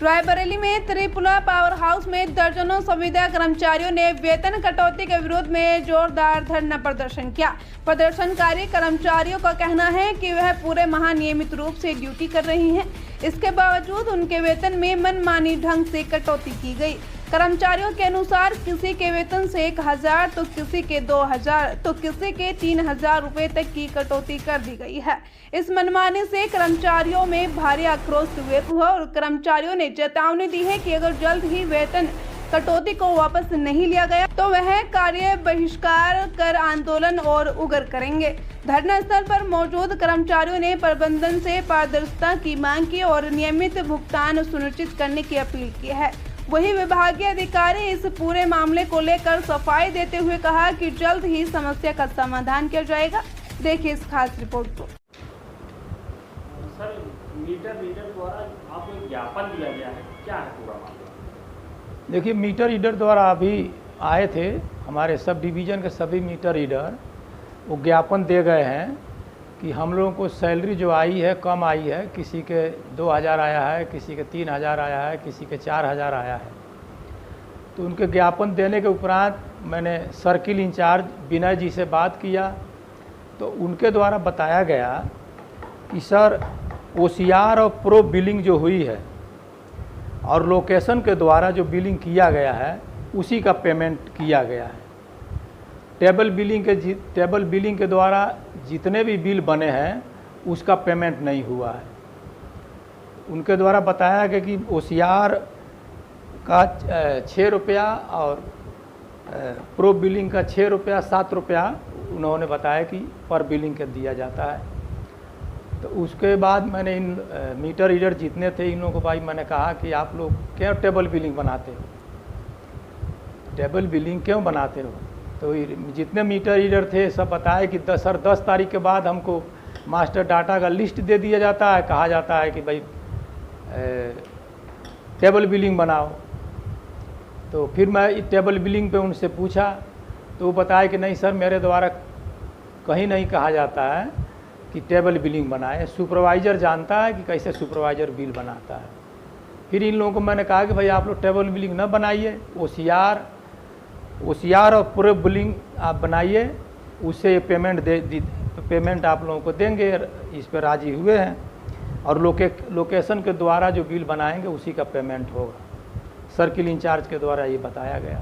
रायबरेली में Tripura power house में दर्जनों संविदा कर्मचारियों ने वेतन कटौती के विरोध में जोरदार धरना प्रदर्शन किया। प्रदर्शनकारी कर्मचारियों का कहना है कि वह पूरे माह नियमित रूप से ड्यूटी कर रही हैं। इसके बावजूद उनके वेतन में मनमानी ढंग से कटौती की गई। कर्मचारियों के अनुसार किसी के वेतन से 1000 तो किसी के 2000 तो किसी के 3000 रुपए तक की कटौती कर दी गई है। इस मनमानी से कर्मचारियों में भारी आक्रोश व्यक्त हुआ और कर्मचारियों ने चेतावनी दी है कि अगर जल्द ही वेतन कटौती को वापस नहीं लिया गया तो वह कार्य बहिष्कार कर आंदोलन और उग्र करेंगे। धरना स्थल पर मौजूद कर्मचारियों ने प्रबंधन से पारदर्शिता की मांग की और नियमित भुगतान सुनिश्चित करने की अपील की है। वहीं विभागीय अधिकारी इस पूरे मामले को लेकर सफाई देते हुए कहा कि जल्द ही समस्या का समाधान किया जाएगा। देखिए इस खास रिपोर्ट को। सर, मीटर रीडर द्वारा आपको ज्ञापन दिया गया है, क्या है पूरा मामला? देखिए, मीटर रीडर द्वारा अभी आए थे हमारे सब डिवीज़न के सभी मीटर रीडर, वो ज्ञापन दे गए हैं कि हम लोगों को सैलरी जो आई है कम आई है। किसी के 2000 आया है, किसी के 3000 आया है, किसी के 4000 आया है। तो उनके ज्ञापन देने के उपरांत मैंने सर्किल इंचार्ज विनय जी से बात किया तो उनके द्वारा बताया गया कि सर OCR और प्रो बिलिंग जो हुई है और लोकेशन के द्वारा जो बिलिंग किया गया है उसी का पेमेंट किया गया है। टेबल बिलिंग के द्वारा जितने भी बिल बने हैं उसका पेमेंट नहीं हुआ है। उनके द्वारा बताया गया कि OCR का 6 रुपया और प्रो बिलिंग का 6 रुपया 7 रुपया उन्होंने बताया कि पर बिलिंग के दिया जाता है। तो उसके बाद मैंने इन मीटर रीडर जितने थे इन लोगों को भाई मैंने कहा कि आप लोग क्यों टेबल बिलिंग बनाते हो, टेबल बिलिंग क्यों बनाते हो? तो जितने मीटर रीडर थे सब बताए कि 10 तारीख के बाद हमको मास्टर डाटा का लिस्ट दे दिया जाता है, कहा जाता है कि भाई टेबल बिलिंग बनाओ। तो फिर मैं टेबल बिलिंग पे उनसे पूछा तो वो बताया कि नहीं सर, मेरे द्वारा कहीं नहीं कहा जाता है कि टेबल बिलिंग बनाए। सुपरवाइज़र जानता है कि कैसे सुपरवाइज़र बिल बनाता है। फिर इन लोगों को मैंने कहा कि भाई आप लोग टेबल बिलिंग न बनाइए, OCR और पूरे बिलिंग आप बनाइए, उससे पेमेंट आप लोगों को देंगे। इस पर राजी हुए हैं और लोकेशन के द्वारा जो बिल बनाएंगे उसी का पेमेंट होगा। सर्किल इंचार्ज के द्वारा ये बताया गया।